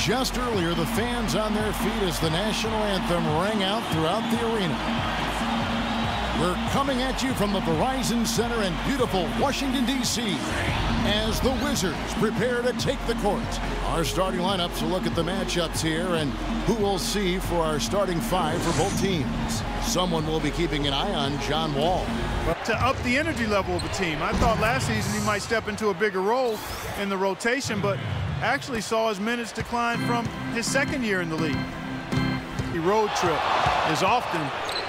Just earlier, the fans on their feet as the national anthem rang out throughout the arena. We're coming at you from the Verizon Center in beautiful Washington, D.C. as the Wizards prepare to take the court. Our starting lineups will look at the matchups here and who we'll see for our starting five for both teams. Someone will be keeping an eye on John Wall. To up the energy level of the team. I thought last season he might step into a bigger role in the rotation, but actually saw his minutes decline from his second year in the league. The road trip is often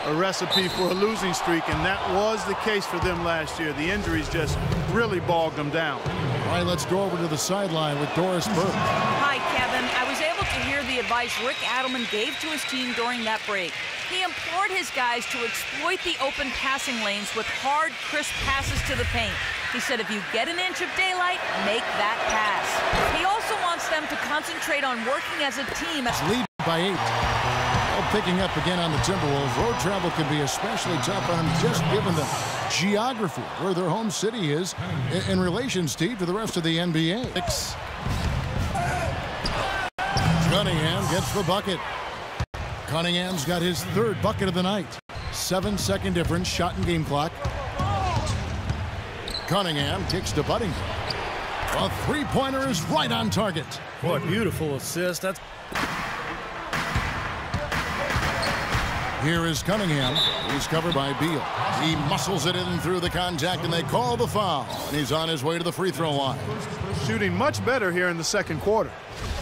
a recipe for a losing streak, and that was the case for them last year. The injuries just really bogged them down. All right, let's go over to the sideline with Doris Burke. Hi, Kevin. I was able to hear the advice Rick Adelman gave to his team during that break. He implored his guys to exploit the open passing lanes with hard, crisp passes to the paint. He said if you get an inch of daylight, make that pass. He also wants them to concentrate on working as a team. Lead by 8. Well, picking up again on the Timberwolves. Road travel can be especially tough on them just given the geography where their home city is in relation, Steve, to the rest of the NBA. Cunningham gets the bucket. Cunningham's got his third bucket of the night. 7-second difference, shot and game clock. Cunningham kicks to Buddington. A three-pointer is right on target. What a beautiful assist. That's Here is Cunningham. He's covered by Beal. He muscles it in through the contact, and they call the foul. And he's on his way to the free throw line. Shooting much better here in the second quarter.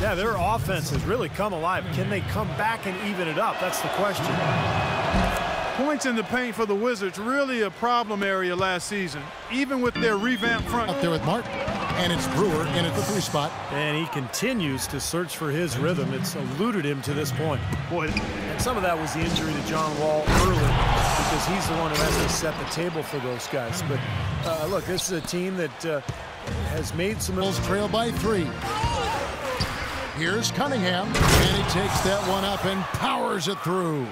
Yeah, their offense has really come alive. Can they come back and even it up? That's the question. Points in the paint for the Wizards, really a problem area last season, even with their revamped front. Up there with Martin, and it's Brewer in at the 3 spot. And he continues to search for his rhythm. It's eluded him to this point. Boy, and some of that was the injury to John Wall early because he's the one who has to set the table for those guys. But look, this is a team that has made some... Bulls trail by 3. Here's Cunningham, and he takes that one up and powers it through.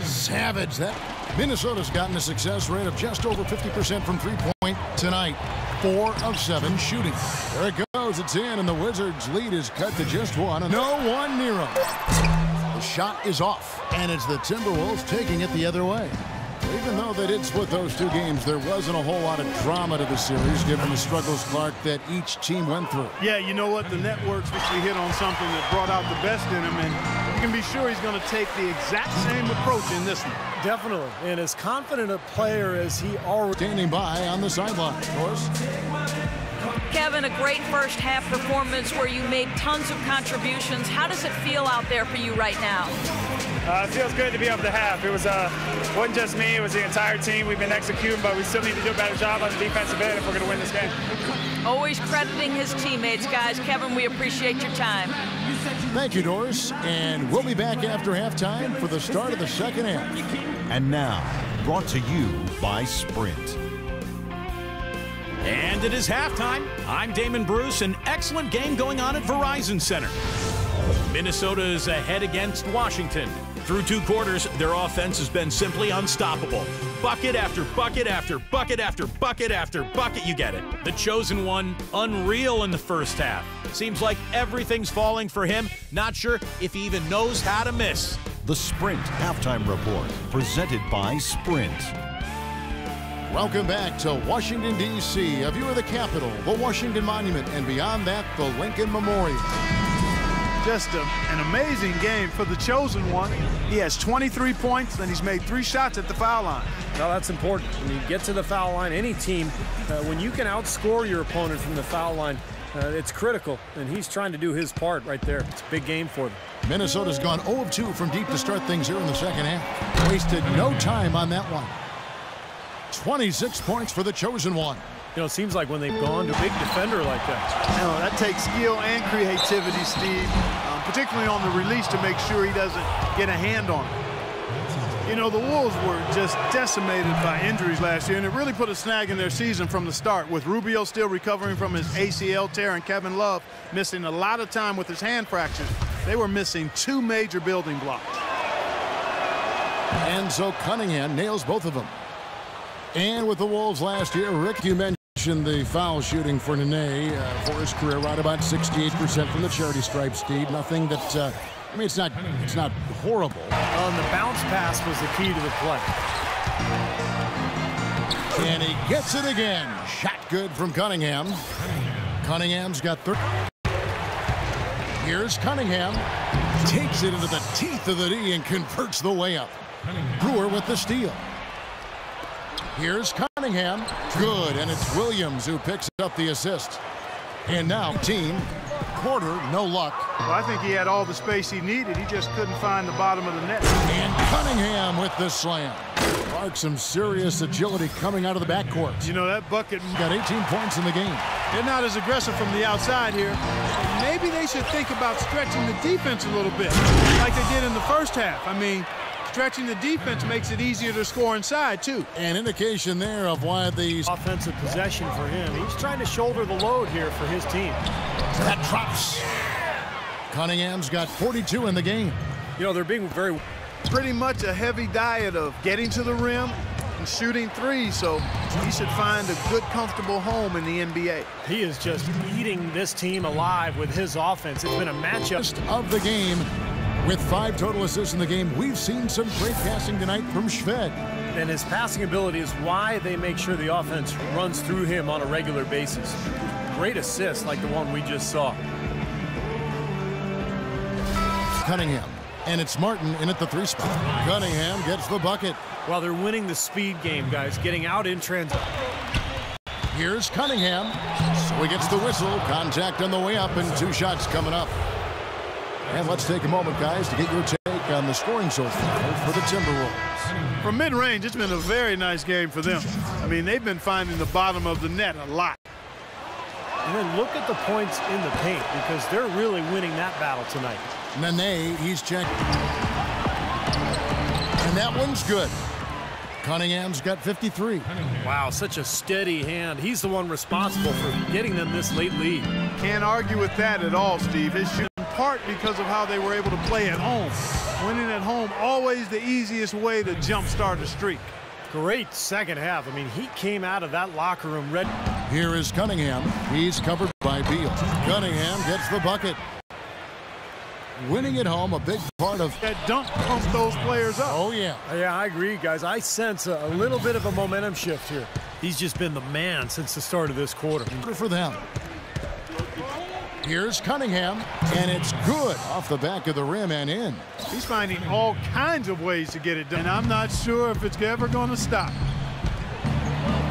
Savage. That Minnesota's gotten a success rate of just over 50% from three-point tonight. 4 of 7 shooting. There it goes. It's in, and the Wizards' lead is cut to just 1. No one near him. The shot is off, and it's the Timberwolves taking it the other way. Even though they did split those 2 games, there wasn't a whole lot of drama to the series, given the struggles, Clark, that each team went through. Yeah, you know what? The networks actually hit on something that brought out the best in him, and you can be sure he's going to take the exact same approach in this one. Definitely, and as confident a player as he already... Standing by on the sideline, of course. Kevin, a great first half performance where you made tons of contributions. How does it feel out there for you right now? It feels good to be up the half. It wasn't just me, it was the entire team. We've been executing, but we still need to do a better job on the defensive end if we're going to win this game. Always crediting his teammates, guys. Kevin, we appreciate your time. Thank you, Doris. And we'll be back after halftime for the start of the second half. And now, brought to you by Sprint. And it is halftime. I'm Damon Bruce. An excellent game going on at Verizon Center. Minnesota is ahead against Washington. Through 2 quarters, their offense has been simply unstoppable. Bucket after bucket after bucket after bucket after bucket, you get it. The chosen one, unreal in the first half. Seems like everything's falling for him. Not sure if he even knows how to miss. The Sprint Halftime Report, presented by Sprint. Welcome back to Washington, D.C. A view of the Capitol, the Washington Monument, and beyond that, the Lincoln Memorial. Just an amazing game for the chosen one. He has 23 points, and he's made 3 shots at the foul line. Well, that's important. When you get to the foul line, any team, when you can outscore your opponent from the foul line, it's critical, and he's trying to do his part right there. It's a big game for them. Minnesota's gone 0 of 2 from deep to start things here in the second half. Wasted no time on that one. 26 points for the chosen one. You know, it seems like when they've gone to a big defender like that. You know, that takes skill and creativity, Steve, particularly on the release to make sure he doesn't get a hand on it. You know, the Wolves were just decimated by injuries last year, and it really put a snag in their season from the start, with Rubio still recovering from his ACL tear and Kevin Love missing a lot of time with his hand fracture. They were missing 2 major building blocks. And so Cunningham nails both of them. And with the Wolves last year, Rick, you mentioned The foul shooting for Nene for his career, right about 68% from the charity stripe, Steve. Nothing that, I mean, it's not horrible. The bounce pass was the key to the play. And he gets it again. Shot good from Cunningham. Cunningham's got 30. Here's Cunningham. Takes it into the teeth of the D and converts the layup. Brewer with the steal. Here's Cunningham. Good, and it's Williams who picks up the assist. And now, team, Porter, no luck. Well, I think he had all the space he needed. He just couldn't find the bottom of the net. And Cunningham with the slam. Clark, some serious agility coming out of the backcourt. You know, that bucket Got 18 points in the game. They're not as aggressive from the outside here. Maybe they should think about stretching the defense a little bit, like they did in the first half. I mean, stretching the defense makes it easier to score inside, too. An indication there of why these Offensive possession for him. He's trying to shoulder the load here for his team. that drops. Cunningham's got 42 in the game. You know, they're being very... Pretty much a heavy diet of getting to the rim and shooting threes, so he should find a good, comfortable home in the NBA. He is just eating this team alive with his offense. It's been a matchup Of the game, with 5 total assists in the game, we've seen some great passing tonight from Shved. and his passing ability is why they make sure the offense runs through him on a regular basis. Great assist like the one we just saw. Cunningham, and it's Martin in at the 3 spot. Cunningham gets the bucket. Well, they're winning the speed game, guys, getting out in transition. Here's Cunningham. So he gets the whistle. Contact on the way up, and 2 shots coming up. And let's take a moment, guys, to get your take on the scoring so far for the Timberwolves. From mid-range, it's been a very nice game for them. I mean, they've been finding the bottom of the net a lot. And then look at the points in the paint, because they're really winning that battle tonight. Nene, he's checked. And that one's good. Cunningham's got 53. Wow, such a steady hand. He's the one responsible for getting them this late lead. Can't argue with that at all, Steve. It's in part because of how they were able to play at home. Winning at home, always the easiest way to jumpstart a streak. Great second half. I mean, he came out of that locker room ready. Here is Cunningham. He's covered by Beal. Cunningham gets the bucket. Winning at home, a big part of That dunk pumps those players up. Oh, yeah. Yeah, I agree, guys. I sense a little bit of a momentum shift here. He's just been the man since the start of this quarter. Good for them. Here's Cunningham, and it's good off the back of the rim and in. He's finding all kinds of ways to get it done. And I'm not sure if it's ever going to stop.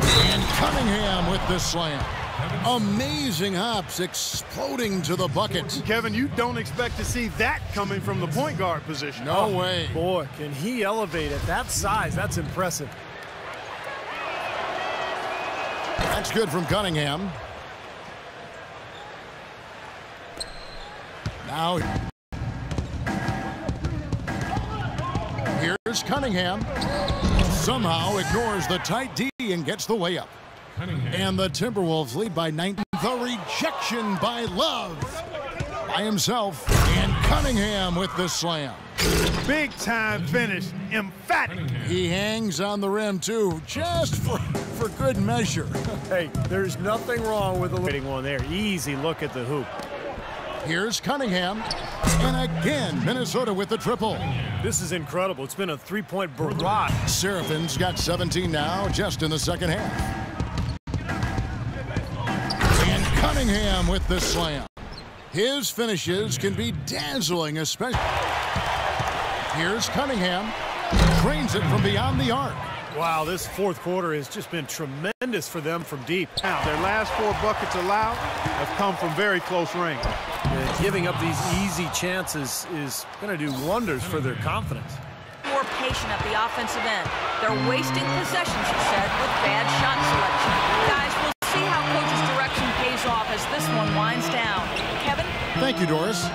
And Cunningham with the slam. Amazing hops exploding to the bucket. Kevin, you don't expect to see that coming from the point guard position. No way. Boy, can he elevate at that size. That's impressive. That's good from Cunningham. Now, here's Cunningham. Somehow ignores the tight D and gets the layup. And the Timberwolves lead by 19. The rejection by Love by himself. And Cunningham with the slam. Big time finish. Emphatic. He hangs on the rim, too, just for good measure. Hey, there's nothing wrong with the one there. Easy look at the hoop. Here's Cunningham. And again, Minnesota with the triple. This is incredible. It's been a three-point barrage. Serafin's got 17 now, just in the second half. And Cunningham with the slam. His finishes can be dazzling, especially. Here's Cunningham. Drains it from beyond the arc. Wow, this fourth quarter has just been tremendous for them from deep. Now, their last 4 buckets allowed have come from very close range. And giving up these easy chances is going to do wonders for their confidence. More patient at the offensive end. They're wasting possessions, he said, with bad shot selection. Guys, we'll see how coach's direction pays off as this one winds down. Kevin? Thank you, Doris.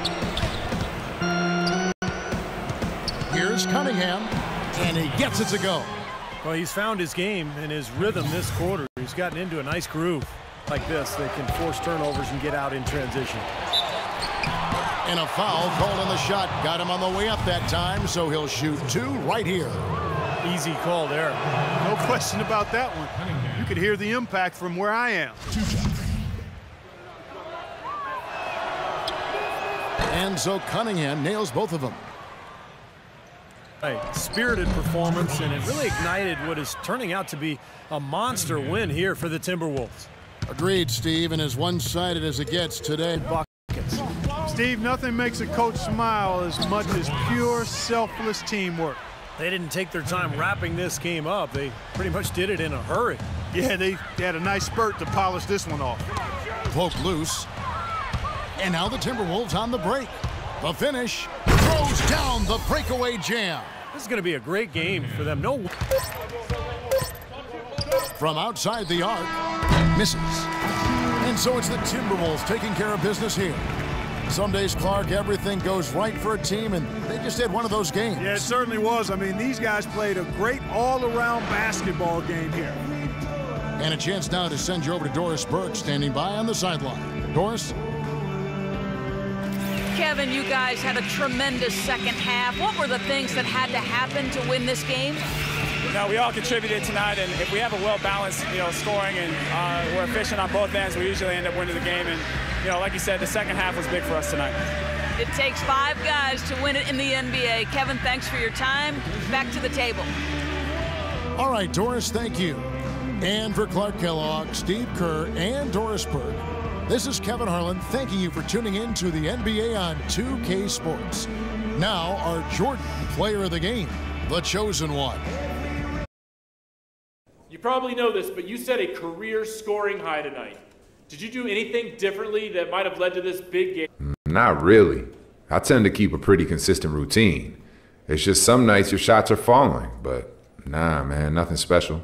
Here's Cunningham, and he gets it to go. Well, he's found his game and his rhythm this quarter. He's gotten into a nice groove like this. They can force turnovers and get out in transition. And a foul called on the shot. Got him on the way up that time, so he'll shoot 2 right here. Easy call there. No question about that one. You could hear the impact from where I am. And so Cunningham nails both of them. A spirited performance, and it really ignited what is turning out to be a monster win here for the Timberwolves. Agreed, Steve, and as one-sided as it gets today. Buckets. Steve, nothing makes a coach smile as much as pure, selfless teamwork. They didn't take their time wrapping this game up. They pretty much did it in a hurry. Yeah, they had a nice spurt to polish this one off. Poke loose. And now the Timberwolves on the break. The finish throws down the breakaway jam. This is going to be a great game for them. No. From outside the arc, misses. And so it's the Timberwolves taking care of business here. Some days, Clark, everything goes right for a team, and they just had one of those games. Yeah, it certainly was. I mean, these guys played a great all-around basketball game here. And a chance now to send you over to Doris Burke, standing by on the sideline. Doris? Kevin, you guys had a tremendous second half. What were the things that had to happen to win this game? No, we all contributed tonight, and if we have a well-balanced, scoring and we're efficient on both ends, we usually end up winning the game. And, like you said, the second half was big for us tonight. It takes 5 guys to win it in the NBA. Kevin, thanks for your time. Back to the table. All right, Doris, thank you. And for Clark Kellogg, Steve Kerr, and Doris Burke, this is Kevin Harlan thanking you for tuning in to the NBA on 2K Sports. Now, our Jordan player of the game, the chosen one. You probably know this, but you set a career scoring high tonight. Did you do anything differently that might have led to this big game? Not really. I tend to keep a pretty consistent routine. It's just some nights your shots are falling, but nah, man, nothing special.